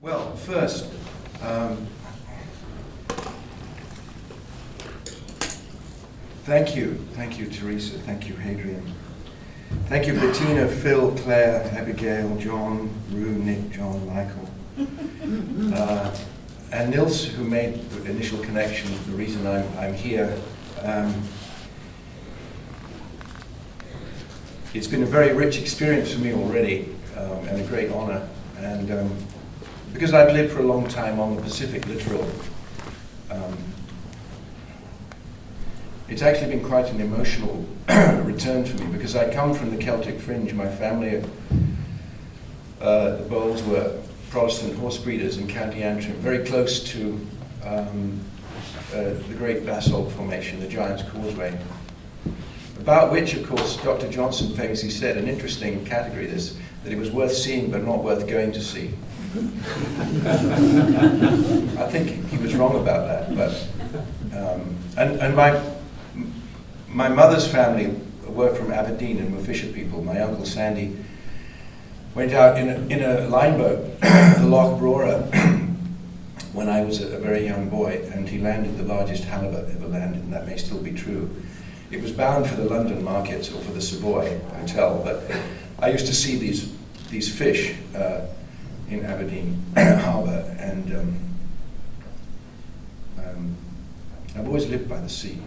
Well, first, thank you, Teresa. Thank you, Hadrian. Thank you, Bettina, Phil, Claire, Abigail, John, Rue, Nick, John, Michael, and Nils, who made the initial connection. The reason I'm here. It's been a very rich experience for me already, and a great honor. And because I've lived for a long time on the Pacific littoral, it's actually been quite an emotional return for me, because I come from the Celtic fringe. My family, the Boals, were Protestant horse breeders in County Antrim, very close to the Great Basalt Formation, the Giant's Causeway, about which, of course, Dr. Johnson famously said, an interesting category this, that it was worth seeing but not worth going to see. I think he was wrong about that, but and my mother's family were from Aberdeen and were fisher people. My uncle Sandy went out in a line boat, the Loch Brora, when I was a very young boy, and he landed the largest halibut ever landed, and that may still be true. It was bound for the London markets or for the Savoy Hotel, but I used to see these fish in Aberdeen Harbour, and I've always lived by the sea.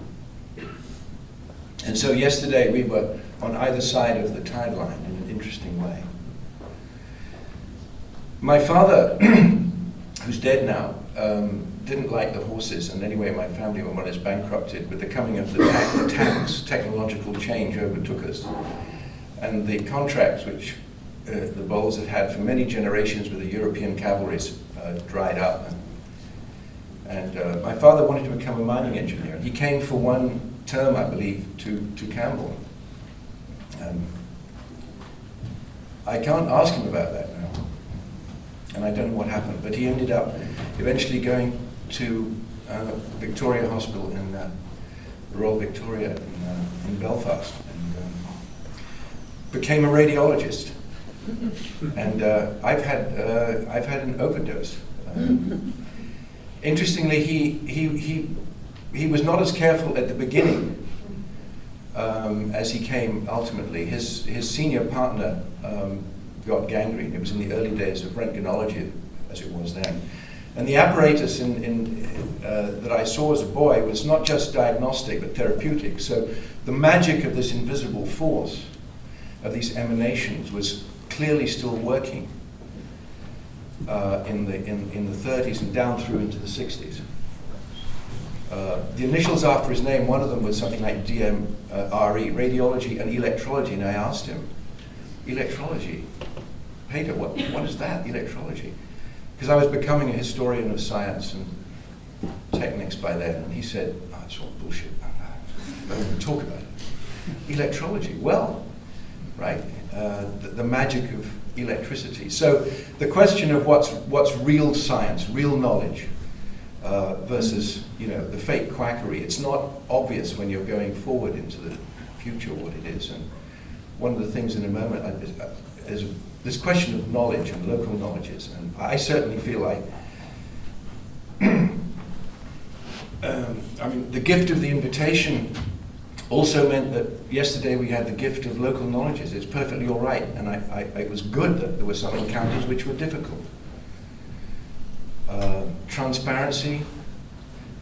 And so yesterday we were on either side of the tide line in an interesting way. My father, who's dead now, didn't like the horses, and anyway my family were more or less bankrupted with the coming of the tax. Technological change overtook us, and the contracts which the Boals had had for many generations with the European cavalries dried up, and my father wanted to become a mining engineer. He came for one term, I believe, to Campbell. I can't ask him about that now, and I don't know what happened, but he ended up eventually going to Victoria Hospital in the Royal Victoria in Belfast, and became a radiologist. And I've had an overdose. Interestingly, he was not as careful at the beginning as he came ultimately. His senior partner got gangrene. It was in the early days of röntgenology, as it was then. And the apparatus that I saw as a boy was not just diagnostic but therapeutic. So the magic of this invisible force, of these emanations, was clearly still working in the 30s and down through into the 60s. The initials after his name, one of them was something like DMRE, radiology and electrology, and I asked him, electrology? Peter, what is that, electrology? Because I was becoming a historian of science and techniques by then, and he said, oh, it's all bullshit. Don't even talk about it. Electrology, well, right? The magic of electricity. So the question of what's real science, real knowledge, versus the fake quackery, it's not obvious when you're going forward into the future what it is. And one of the things in a moment is this question of knowledge and local knowledges. And I certainly feel like, the gift of the invitation also meant that yesterday we had the gift of local knowledges. It's perfectly all right, and it was good that there were some encounters which were difficult. Transparency,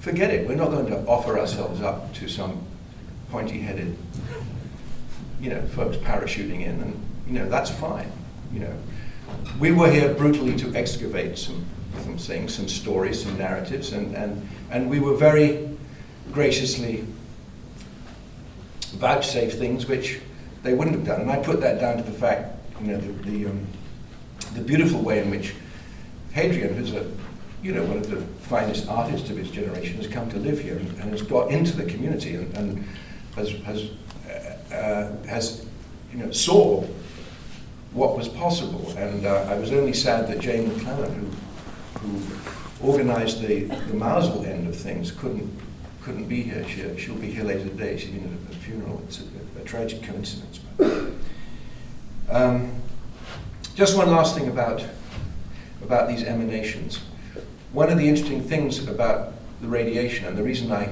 forget it. We're not going to offer ourselves up to some pointy-headed, folks parachuting in, and that's fine. We were here brutally to excavate some things, some stories, some narratives, and we were very graciously vouchsafe things which they wouldn't have done. And I put that down to the fact, the beautiful way in which Hadrian, who's one of the finest artists of his generation, has come to live here and has got into the community and has saw what was possible. And I was only sad that Jane McClellan, who organized the Mousel end of things, couldn't be here. She'll be here later today. She's been at a funeral. It's a tragic coincidence. Just one last thing about about these emanations. One of the interesting things about the radiation, and the reason I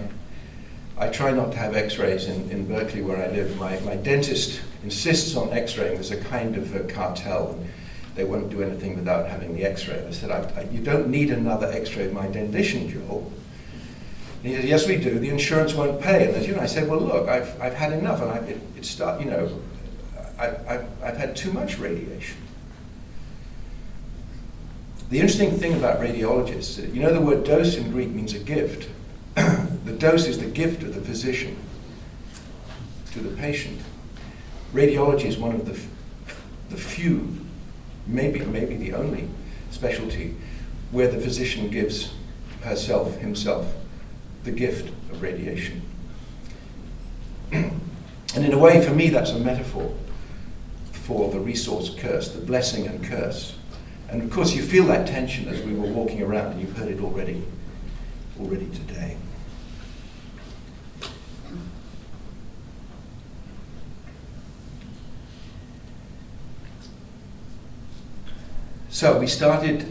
try not to have x-rays in Berkeley where I live, my dentist insists on x-raying. There's a kind of a cartel, and they won't do anything without having the x-ray. I said, you don't need another x-ray of my dentition, Joel. And he said, yes, we do. The insurance won't pay. And I said, well, look, I've had enough, and I've had too much radiation. The interesting thing about radiologists, the word dose in Greek means a gift. The dose is the gift of the physician to the patient. Radiology is one of the few, maybe the only specialty where the physician gives himself, the gift of radiation. And in a way, for me, that's a metaphor for the resource curse, the blessing and curse. And of course, you feel that tension as we were walking around, and you've heard it already today. So we started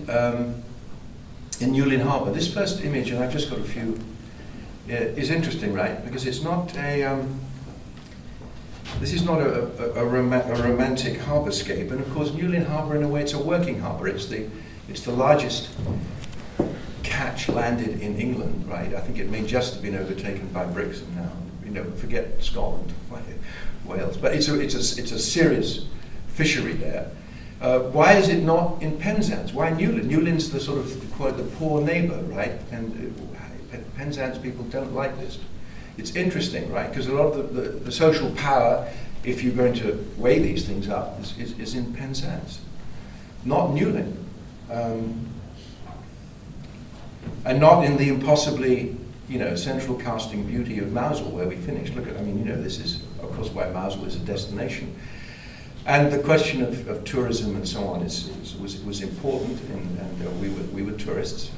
in Newlyn Harbour. This first image, and I've just got a few, is interesting, right? Because it's not this is not a romantic harbourscape, and of course Newlyn Harbour, in a way, it's a working harbour. It's the largest catch landed in England, right? I think it may just have been overtaken by Brixham now. Forget Scotland, Wales, but it's a serious fishery there. Why is it not in Penzance? Why Newlyn? Newlyn's the sort of the poor neighbour, right? And Penzance people don't like this. It's interesting, right? Because a lot of the social power, if you're going to weigh these things up, is in Penzance, not Newlyn, and not in the impossibly, central casting beauty of Mousehole, where we finished. Look at, this is, of course, why Mousehole is a destination. And the question of tourism and so on was important, and we were tourists.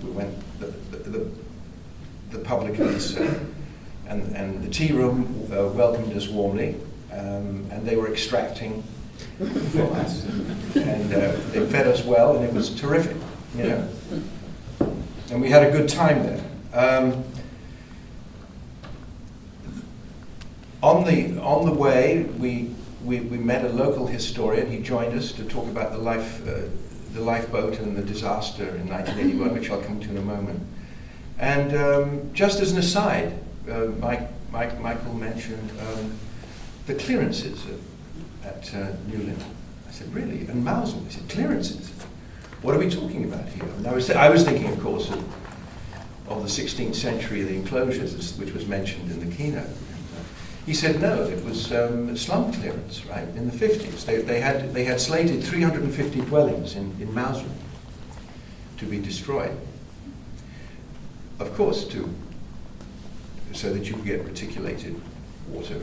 We went the publicans and the tea room welcomed us warmly, and they were extracting from us, and they fed us well, and it was terrific, and we had a good time there. On the way, we met a local historian. He joined us to talk about the lifeboat and the disaster in 1981, which I'll come to in a moment. And just as an aside, Michael mentioned the clearances at Newlyn. I said, really? And Mousehole? He said, clearances? What are we talking about here? And I was thinking, of course, of the 16th century, the enclosures, which was mentioned in the keynote. He said no, it was slum clearance, right, in the 50s. They had slated 350 dwellings in Mousehole to be destroyed. Of course, so that you could get reticulated water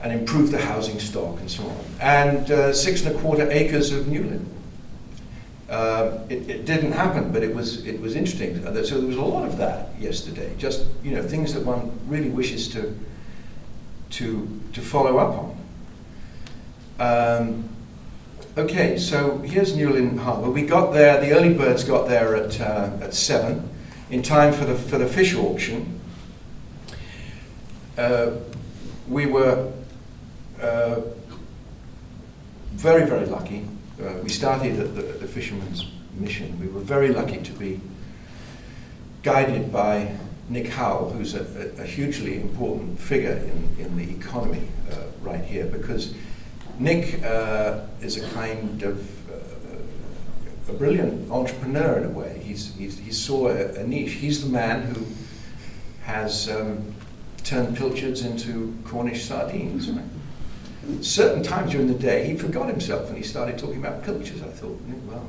and improve the housing stock and so on. And 6¼ acres of Newlyn. It didn't happen, but it was interesting. So there was a lot of that yesterday. Just things that one really wishes to follow up on. Okay, so here's Newlyn Harbour. We got there. The early birds got there at 7, in time for the fish auction. We were very, very lucky. We started at the Fisherman's Mission. We were very lucky to be guided by Nick Howell, who's a hugely important figure in the economy right here, because Nick is a kind of a brilliant entrepreneur in a way. He saw a niche. He's the man who has turned pilchards into Cornish sardines. Right? Certain times during the day, he forgot himself and he started talking about pilchards. I thought, well,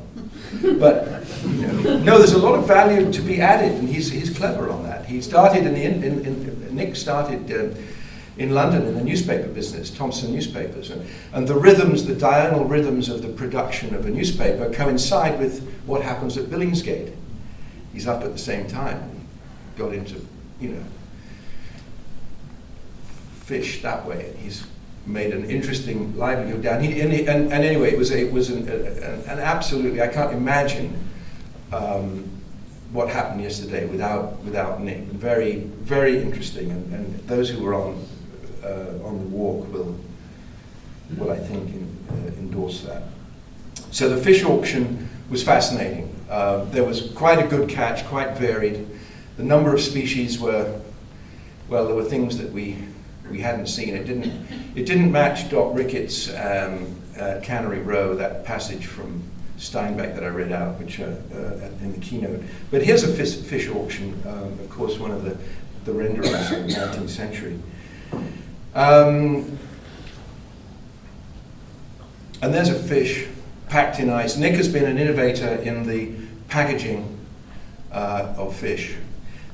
but no, there's a lot of value to be added, and he's clever on that. He started Nick started in London in the newspaper business, Thomson newspapers, and the rhythms, the diurnal rhythms of the production of a newspaper coincide with what happens at Billingsgate. He's up at the same time. He got into fish that way, and he's made an interesting livelihood down here. And anyway, it was an absolutely, I can't imagine what happened yesterday without Nick. Very, very interesting, and those who were on the walk will I think endorse that. So the fish auction was fascinating. There was quite a good catch, quite varied. The number of species were, well, there were things that we hadn't seen. It didn't match Doc Rickett's Cannery Row, that passage from Steinbeck that I read out, which in the keynote. But here's a fish auction, of course, one of the renderings of the 19th century. And there's a fish packed in ice. Nick has been an innovator in the packaging of fish.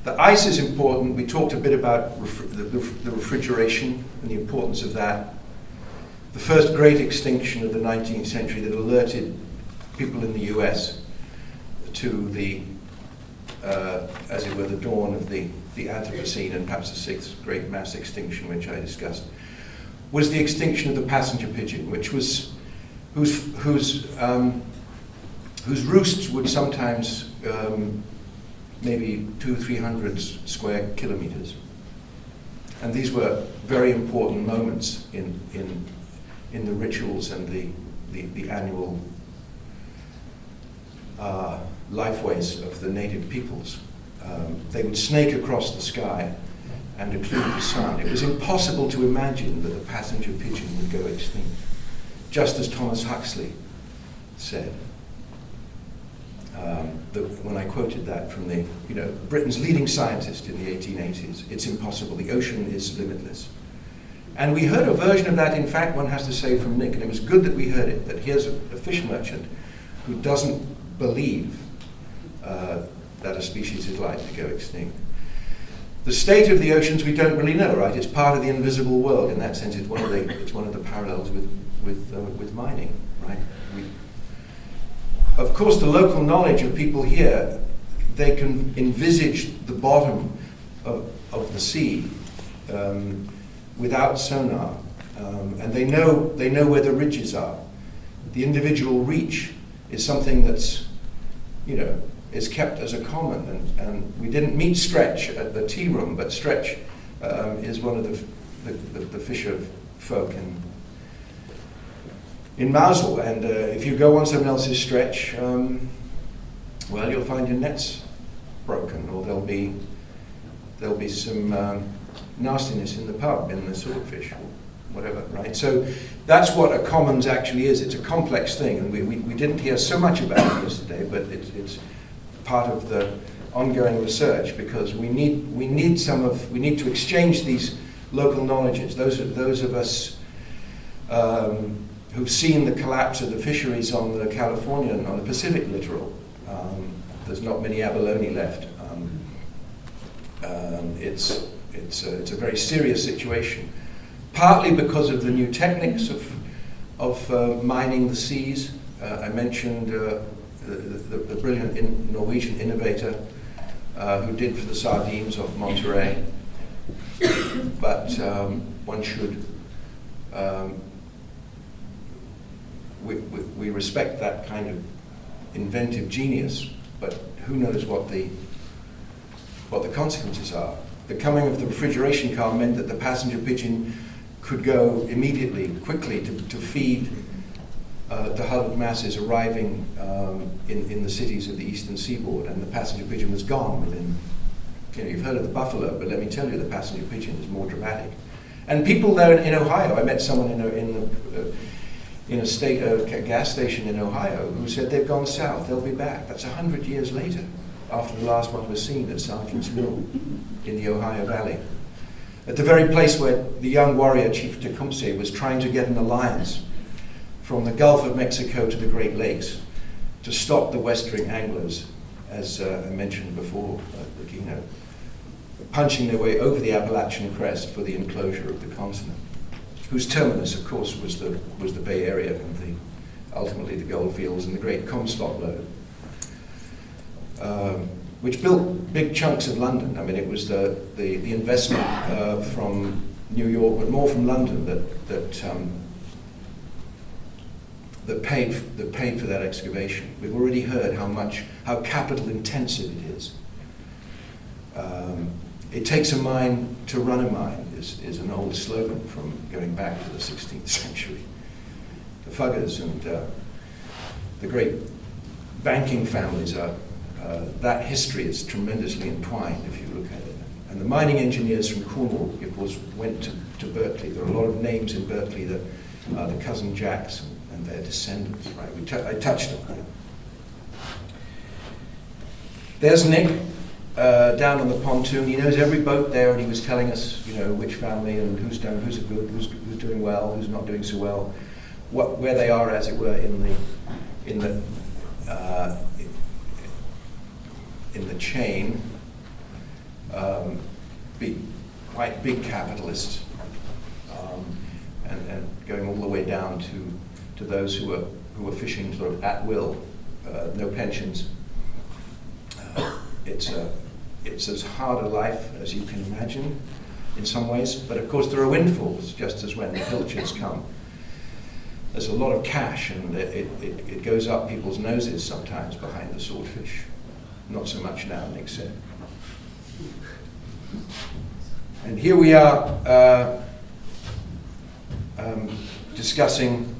The ice is important. We talked a bit about the refrigeration and the importance of that. The first great extinction of the 19th century that alerted people in the US to the, as it were, the dawn of the Anthropocene, and perhaps the sixth great mass extinction, which I discussed, was the extinction of the passenger pigeon, which was whose roosts would sometimes maybe 200-300 square kilometers, and these were very important moments in the rituals and the annual lifeways of the native peoples. They would snake across the sky and occlude the sun. It was impossible to imagine that a passenger pigeon would go extinct, just as Thomas Huxley said. When I quoted that from Britain's leading scientist in the 1880s, it's impossible, the ocean is limitless. And we heard a version of that, in fact, one has to say, from Nick, and it was good that we heard it, that here's a fish merchant who doesn't believe that a species is likely to go extinct. The state of the oceans we don't really know, right? It's part of the invisible world. In that sense, it's one of the parallels with mining, right? Of course, the local knowledge of people here, they can envisage the bottom of the sea without sonar, and they know where the ridges are. The individual reach is something that's, is kept as a common, and we didn't meet Stretch at the tea room, but Stretch is one of the fisher folk in Mosul, and if you go on someone else's stretch, well, you'll find your nets broken, or there'll be some nastiness in the pub, in the swordfish, or whatever, right? So that's what a commons actually is. It's a complex thing, and we didn't hear so much about it yesterday, but it's part of the ongoing research, because we need to exchange these local knowledges. Those of us who've seen the collapse of the fisheries on the Californian, on the Pacific littoral. There's not many abalone left. It's a very serious situation, partly because of the new techniques of mining the seas. I mentioned the brilliant Norwegian innovator who did for the sardines off Monterey. But one should. We respect that kind of inventive genius, but who knows what the consequences are. The coming of the refrigeration car meant that the passenger pigeon could go immediately, quickly, to feed the huddled masses arriving in the cities of the eastern seaboard, and the passenger pigeon was gone within. You've heard of the buffalo, but let me tell you, the passenger pigeon is more dramatic. And people there in Ohio, I met someone in a state gas station in Ohio who said they've gone south, they'll be back. That's 100 years later, after the last one was seen at Sergeant's Mill in the Ohio Valley, at the very place where the young warrior Chief Tecumseh was trying to get an alliance from the Gulf of Mexico to the Great Lakes to stop the westering anglers, as I mentioned before at the keynote, punching their way over the Appalachian crest for the enclosure of the continent, whose terminus, of course, was the Bay Area and ultimately the gold fields and the great Comstock lode. which built big chunks of London. I mean, it was the investment from New York, but more from London that paid for that excavation. We've already heard how capital intensive it is. It takes a mine to run a mine is an old slogan from going back to the 16th century. The Fuggers and the great banking families are, that history is tremendously entwined if you look at it. And the mining engineers from Cornwall, of course, went to Berkeley. There are a lot of names in Berkeley that are the cousin Jacks and their descendants, right? I touched on that. There's Nick down on the pontoon. He knows every boat there, and he was telling us, which family and who's good, who's doing well, who's not doing so well, where they are, as it were, in the chain. Quite big capitalists, and going all the way down to those who were fishing sort of at will, no pensions. It's as hard a life as you can imagine in some ways, but of course there are windfalls, just as when the pilchards come. There's a lot of cash, and it goes up people's noses sometimes behind the swordfish. Not so much now, Nick said. And here we are discussing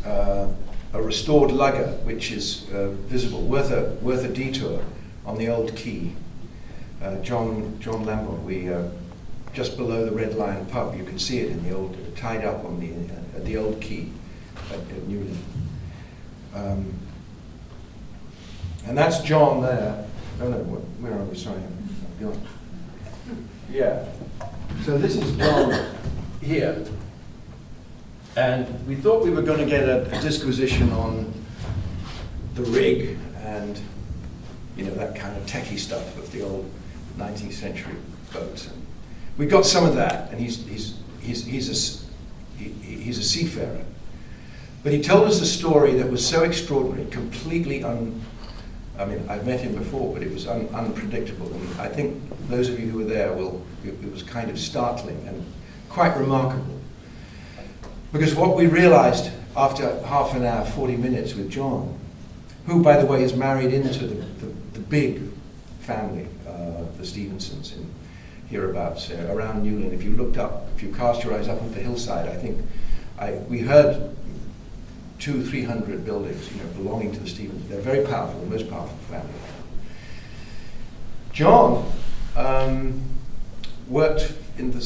a restored lugger, which is visible, worth a detour on the old quay. John Lambert, we just below the Red Lion pub. You can see it in the old, tied up on at the old quay at Newlyn. And that's John there. Oh no, where are we? Sorry, I'm gone. Yeah. So this is John here. And we thought we were going to get a disquisition on the rig and, that kind of techie stuff of the old 19th century boats. And we got some of that, and he's a seafarer. But he told us a story that was so extraordinary, completely I've met him before, but it was unpredictable. And I think those of you who were there it was kind of startling and quite remarkable. Because what we realized after half an hour, 40 minutes with John, who, by the way, is married into the big family, the Stevensons, in hereabouts, around Newlyn. If you cast your eyes up on the hillside, I think we heard 200-300 buildings, belonging to the Stevensons. They're very powerful, the most powerful family. John worked in the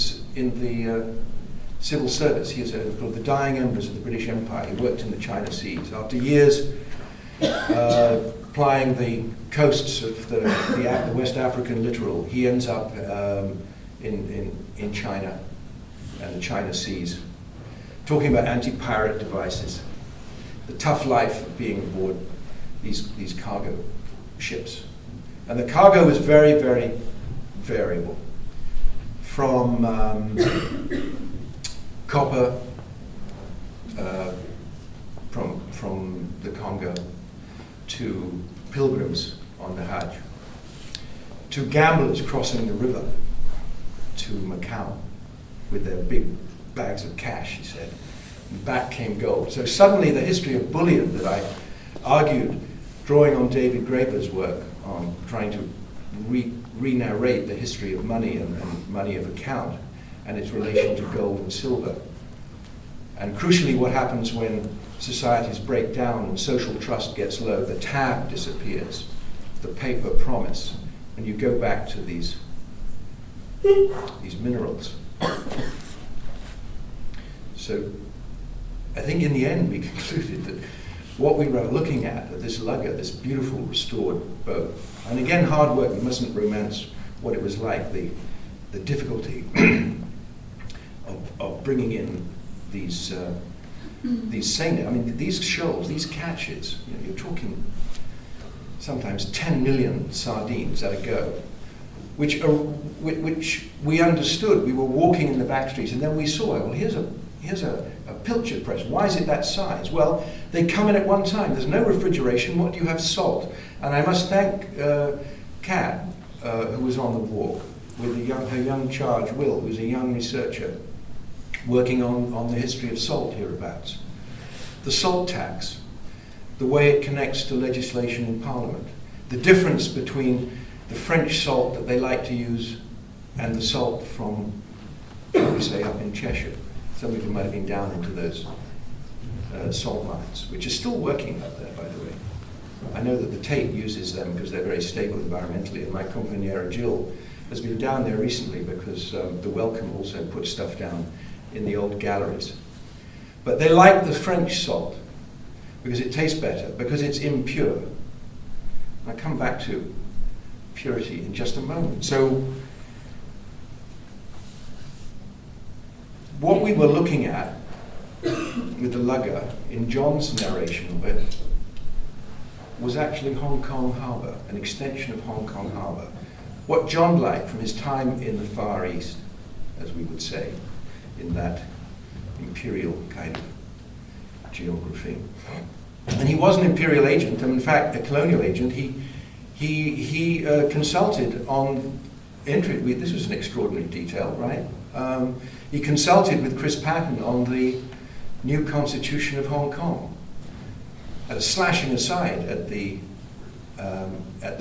civil service. He is called the dying embers of the British Empire. He worked in the China Seas. After years plying the coasts of the West African littoral, he ends up in China and the China Seas, talking about anti-pirate devices, the tough life of being aboard these cargo ships. And the cargo is very, very variable. From copper from the Congo to pilgrims on the Hajj, to gamblers crossing the river to Macau with their big bags of cash, he said. And back came gold. So suddenly the history of bullion that I argued, drawing on David Graeber's work on trying to re-narrate the history of money and money of account and its relation to gold and silver. And crucially, what happens when societies break down and social trust gets low, the tab disappears, the paper promise, and you go back to these minerals. So I think in the end we concluded that what we were looking at this lugger, this beautiful restored boat, and again hard work, we mustn't romance what it was like, the difficulty of bringing in these seine, these shoals, these catches, you're talking sometimes 10 million sardines at a go, which we understood. We were walking in the back streets, and then we saw, well, here's a pilchard press. Why is it that size? Well, they come in at one time. There's no refrigeration. What do you have? Salt. And I must thank Kat, who was on the walk, with her young charge, Will, who's a young researcher working on the history of salt hereabouts. The salt tax, the way it connects to legislation in Parliament, the difference between the French salt that they like to use and the salt from, shall we say, up in Cheshire. Some of you might have been down into those salt mines, which are still working up there, by the way. I know that the Tate uses them because they're very stable environmentally, and my compañera Jill has been down there recently because the Wellcome also put stuff down in the old galleries. But they like the French salt because it tastes better, because it's impure. I'll come back to purity in just a moment. So what we were looking at with the lugger in John's narration of it was actually Hong Kong Harbour, an extension of Hong Kong Harbour. What John liked from his time in the Far East, as we would say, in that imperial kind of geography. And he was an imperial agent, and in fact a colonial agent. He consulted on this was an extraordinary detail, right? He consulted with Chris Patton on the new constitution of Hong Kong, slashing aside at the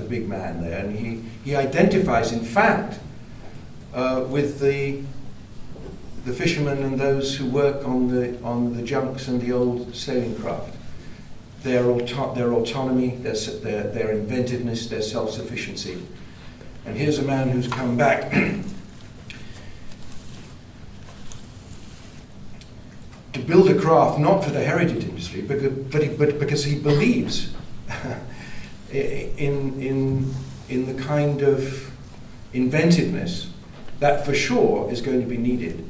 big man there, and he identifies, in fact, with the fishermen and those who work on the junks and the old sailing craft. Their autonomy, their inventiveness, their self-sufficiency. And here's a man who's come back to build a craft not for the heritage industry, but because he believes in the kind of inventiveness that for sure is going to be needed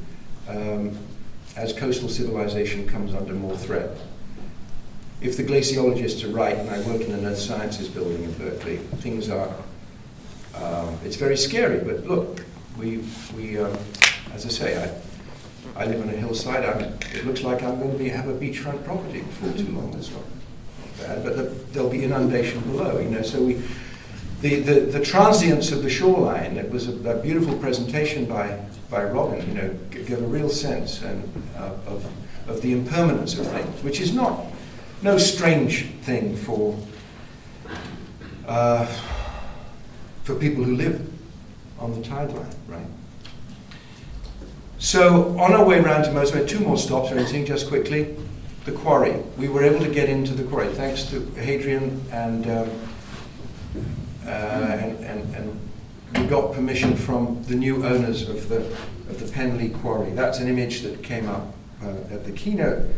as coastal civilization comes under more threat. If the glaciologists are right, and I work in an Earth Sciences building in Berkeley, things are, it's very scary, but look, we as I say, I live on a hillside. It looks like I'm going to have a beachfront property before too long. That's not bad, but there'll be inundation below, you know, so the transience of the shoreline, it was a beautiful presentation by Robin, you know, gave a real sense of the impermanence of things, which is no strange thing for people who live on the tide line, right? So on our way around to Moscow, two more stops or anything, just quickly. The quarry. We were able to get into the quarry thanks to Hadrian, and we got permission from the new owners of the Penley quarry. That's an image that came up at the keynote.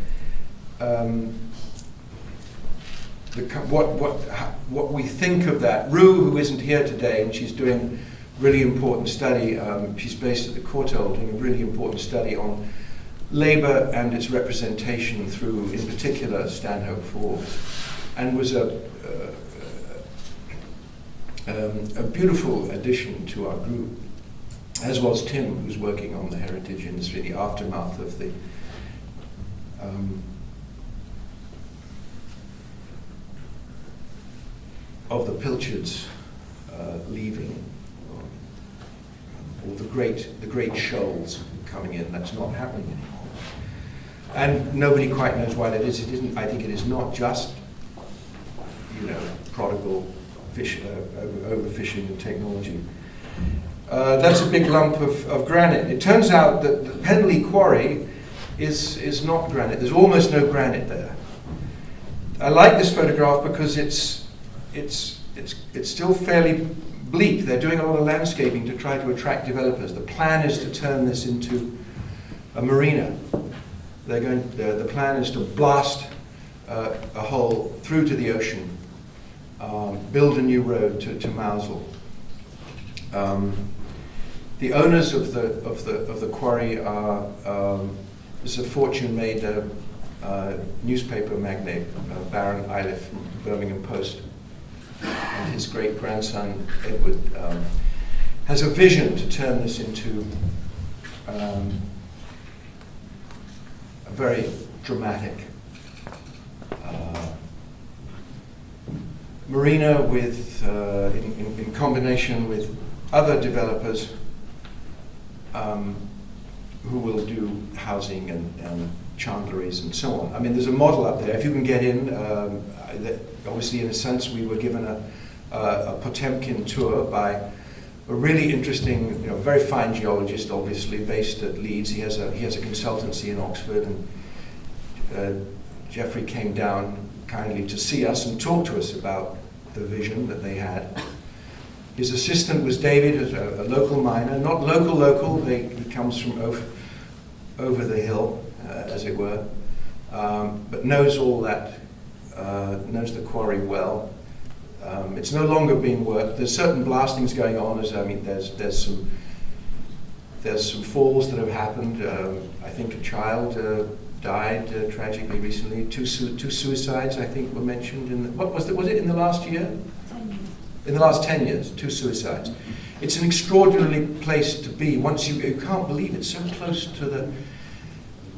What we think of that. Rue, who isn't here today, and she's doing really important study. She's based at the Courtauld, doing a really important study on labour and its representation through, in particular, Stanhope Falls, and was a beautiful addition to our group, as was Tim, who's working on the heritage industry, the aftermath of the pilchards leaving, or the great shoals coming in. That's not happening anymore. And nobody quite knows why that is. It isn't. I think it is not just, you know, prodigal fish, overfishing and technology. That's a big lump of granite. It turns out that the Penley quarry is not granite. There's almost no granite there. I like this photograph because it's still fairly bleak. They're doing a lot of landscaping to try to attract developers. The plan is to turn this into a marina. The plan is to blast a hole through to the ocean, build a new road to Mousel. The owners of the quarry are this is a fortune-made newspaper magnate, Baron Eiliff from Birmingham Post. And his great-grandson, Edward, has a vision to turn this into a very dramatic marina with, in combination with other developers who will do housing and chandleries and so on. I mean, there's a model up there. If you can get in, obviously in a sense we were given a Potemkin tour by a really interesting, very fine geologist, obviously based at Leeds. He has a consultancy in Oxford, and Geoffrey came down kindly to see us and talk to us about the vision that they had. His assistant was David, who's a local miner, not local. He comes from over the hill, as it were, but knows all that, knows the quarry well. It's no longer being worked. There's certain blastings going on. There's some falls that have happened. I think a child died tragically recently. Two suicides, I think, were mentioned in was it in the last year? 10 years. In the last 10 years, 2 suicides. It's an extraordinary place to be. Once you can't believe it's so close to the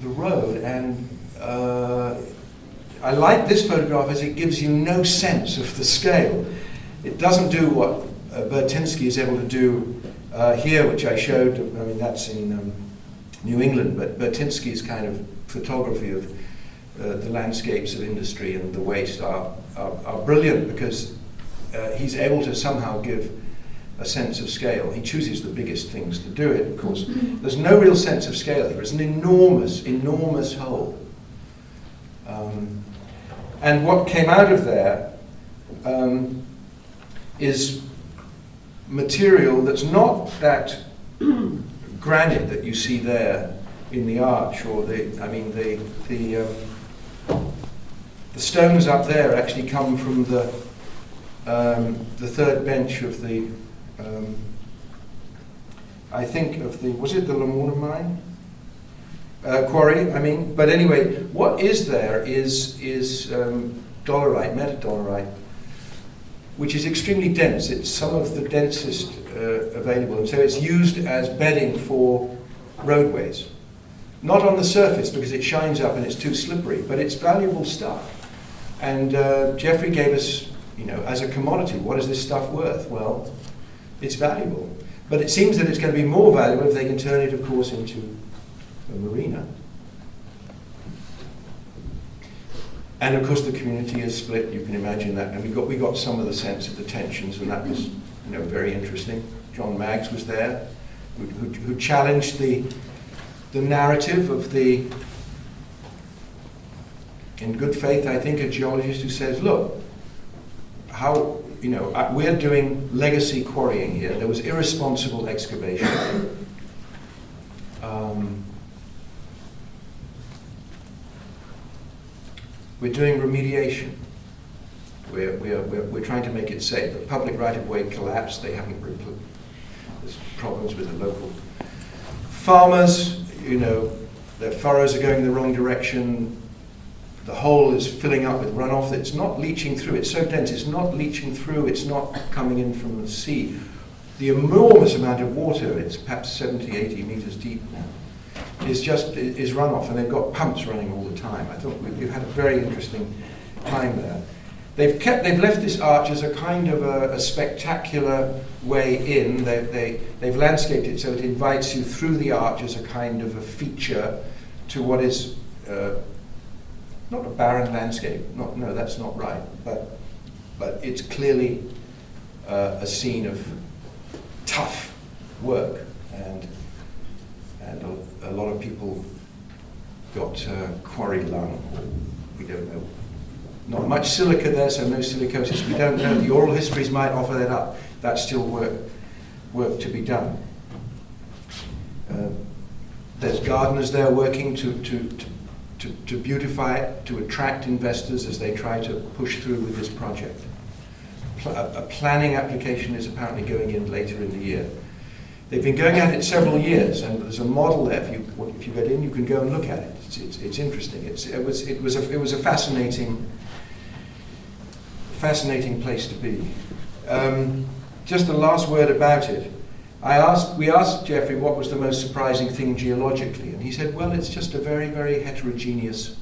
road, and I like this photograph as it gives you no sense of the scale. It doesn't do what Bertinsky is able to do here, which I showed. I mean, that's in New England, but Bertinsky's kind of photography of the landscapes of industry and the waste are brilliant, because he's able to somehow give a sense of scale. He chooses the biggest things to do it, of course. There's no real sense of scale. There is an enormous hole. And what came out of there is material that's not that granite that you see there in the arch, or the stones up there actually come from the third bench of the I think of the, was it the Lamorna mine? Quarry, I mean. But anyway, what is there is dolerite, metadolerite, which is extremely dense. It's some of the densest available, and so it's used as bedding for roadways. Not on the surface, because it shines up and it's too slippery, but it's valuable stuff. And Geoffrey gave us, as a commodity, what is this stuff worth? Well, it's valuable. But it seems that it's going to be more valuable if they can turn it, of course, into a marina. And of course the community is split, you can imagine that. And we got some of the sense of the tensions, and that was very interesting. John Maggs was there, who challenged the narrative of in good faith, I think, a geologist who says, look, how, we're doing legacy quarrying here. There was irresponsible excavation. We're doing remediation. We're trying to make it safe. The public right-of-way collapsed. They haven't there's problems with the local farmers. Their furrows are going the wrong direction. The hole is filling up with runoff. It's not leaching through. It's so dense. It's not leaching through. It's not coming in from the sea. The enormous amount of water, it's perhaps 70, 80 meters deep now, is runoff, and they've got pumps running all the time. I thought we've had a very interesting time there. They've left this arch as a kind of a spectacular way in. They've landscaped it so it invites you through the arch as a kind of a feature to what is not a barren landscape. No, that's not right. But it's clearly a scene of tough work, and a lot of people got quarry lung. We don't know. Not much silica there, so no silicosis. We don't know. The oral histories might offer that up. That's still work to be done. There's gardeners there working to beautify it, to attract investors as they try to push through with this project. A planning application is apparently going in later in the year. They've been going at it several years, and there's a model there. If you get in, you can go and look at it. It's interesting. It was a fascinating place to be. Just a last word about it. We asked Geoffrey what was the most surprising thing geologically, and he said, well, it's just a very, very heterogeneous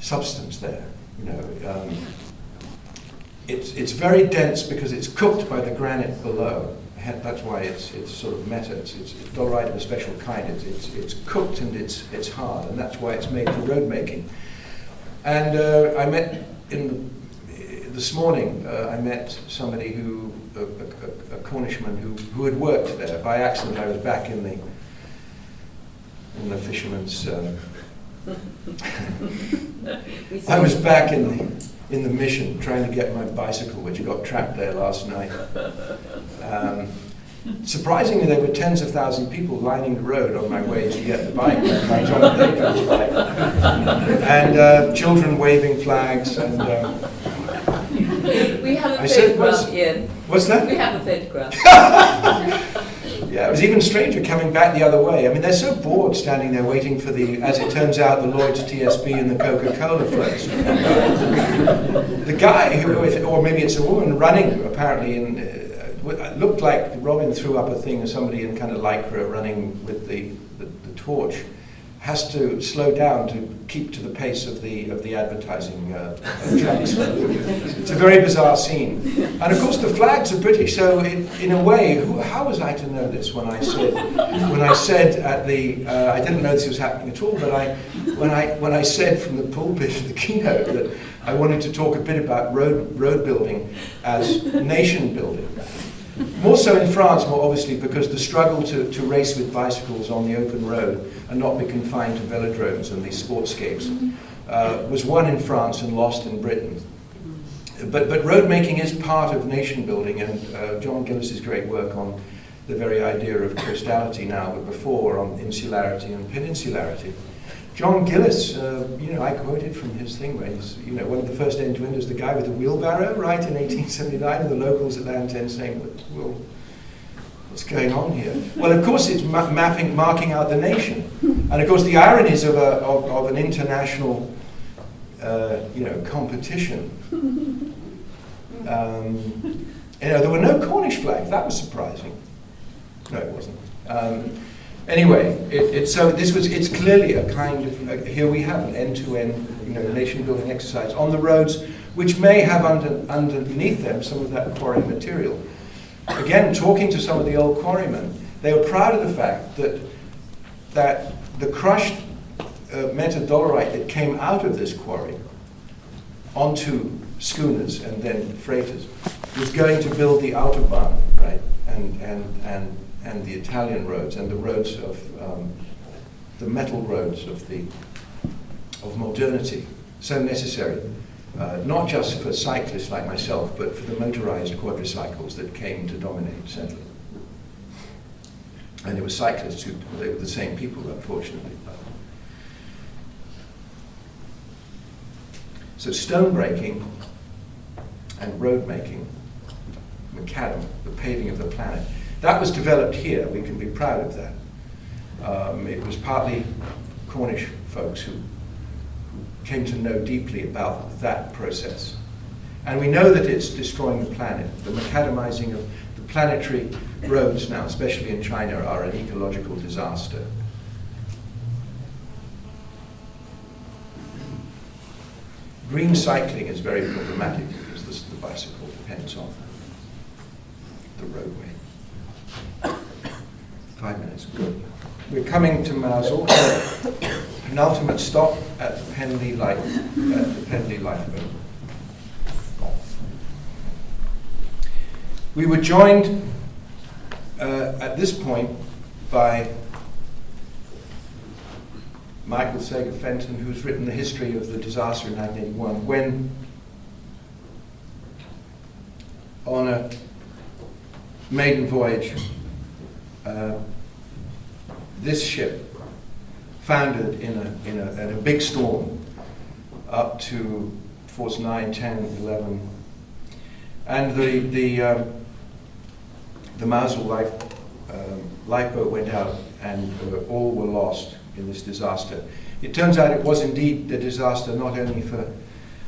substance there. You know, it's very dense because it's cooked by the granite below. That's why it's sort of meta. It's dolerite of a special kind. It's cooked and it's hard, and that's why it's made for road making. And I met this morning. I met somebody a Cornishman who had worked there. By accident, I was back in the fisherman's. I was back in the mission trying to get my bicycle, which got trapped there last night. Surprisingly, there were tens of thousands of people lining the road on my way to get the bike, my John David's bike, and children waving flags. And we have a photograph, Ian. What's that? We have a photograph. Yeah, it was even stranger coming back the other way. I mean, they're so bored standing there waiting for as it turns out, the Lloyd's TSB and the Coca-Cola floats. The guy, or maybe it's a woman, running apparently looked like Robin threw up a thing or somebody in kind of lycra running with the torch, has to slow down to keep to the pace of the advertising trucks. It's a very bizarre scene. And of course the flags are British, so in a way, how was I to know this when I said at the, I didn't know this was happening at all, but when I said from the pulpit of the keynote that I wanted to talk a bit about road building as nation building. More so in France, more obviously, because the struggle to race with bicycles on the open road and not be confined to velodromes and these sportscapes was won in France and lost in Britain. But road making is part of nation building, and John Gillis's great work on the very idea of crystality now, but before on insularity and peninsularity. John Gillis, I quoted from his thing where he's, one of the first end-to-end is the guy with the wheelbarrow, right, in 1879, and the locals at Land 10 saying, well, what's going on here? Well, of course, it's marking out the nation. And of course, the ironies of an international, competition. There were no Cornish flags. That was surprising. No, it wasn't. Anyway, it's clearly a kind of, here we have an end-to-end, nation-building exercise on the roads, which may have underneath them some of that quarry material. Again, talking to some of the old quarrymen, they were proud of the fact that the crushed metadolerite that came out of this quarry onto schooners and then freighters was going to build the Autobahn, right, and the Italian roads and the roads of the metal roads of modernity, so necessary, not just for cyclists like myself, but for the motorized quadricycles that came to dominate Central. And it was cyclists they were the same people, unfortunately. So stone breaking and road making, macadam, the paving of the planet, that was developed here. We can be proud of that. It was partly Cornish folks who came to know deeply about that process. And we know that it's destroying the planet. The macadamizing of the planetary roads now, especially in China, are an ecological disaster. Green cycling is very problematic because the bicycle depends on the roadway. 5 minutes, good. We're coming to Mosul, penultimate stop at the Pendy lifeboat. We were joined at this point by Michael Sager Fenton, who's written the history of the disaster in 1981, when on a maiden voyage, this ship foundered in a big storm up to force 9, 10, 11, and the Mosul lifeboat went out, and all were lost in this disaster. It turns out it was indeed a disaster not only for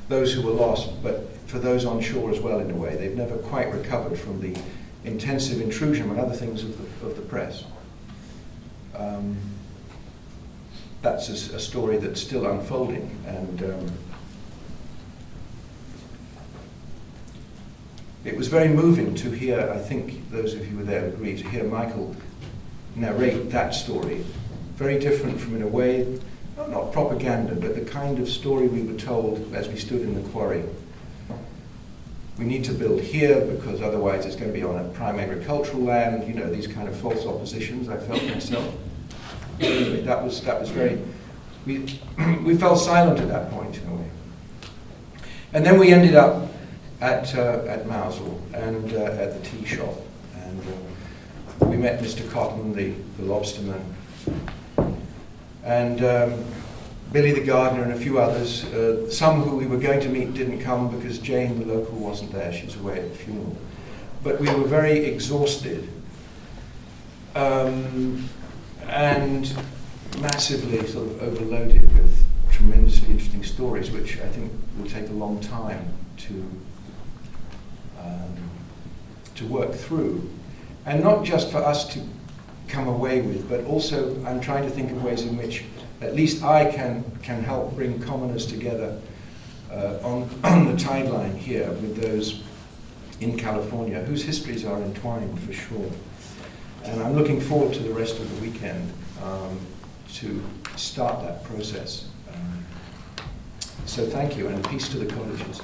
those who were lost, but for those on shore as well, in a way. They've never quite recovered from the intensive intrusion and other things of the press. That's a story that's still unfolding, and it was very moving to hear, I think those of you who were there agree, to hear Michael narrate that story. Very different from, in a way, not propaganda, but the kind of story we were told as we stood in the quarry. We need to build here because otherwise it's going to be on a prime agricultural land, you know, these kind of false oppositions I felt myself. Anyway, that was very, we fell silent at that point in a way. And then we ended up at Mousel and at the tea shop, and we met Mr. Cotton, the lobsterman, and Billy the gardener and a few others. Some who we were going to meet didn't come because Jane, the local, wasn't there. She was away at the funeral. But we were very exhausted and massively sort of overloaded with tremendously interesting stories, which I think will take a long time to work through. And not just for us to come away with, but also I'm trying to think of ways in which at least I can help bring commoners together on the timeline here with those in California, whose histories are entwined for sure. And I'm looking forward to the rest of the weekend to start that process. So thank you, and peace to the colleges.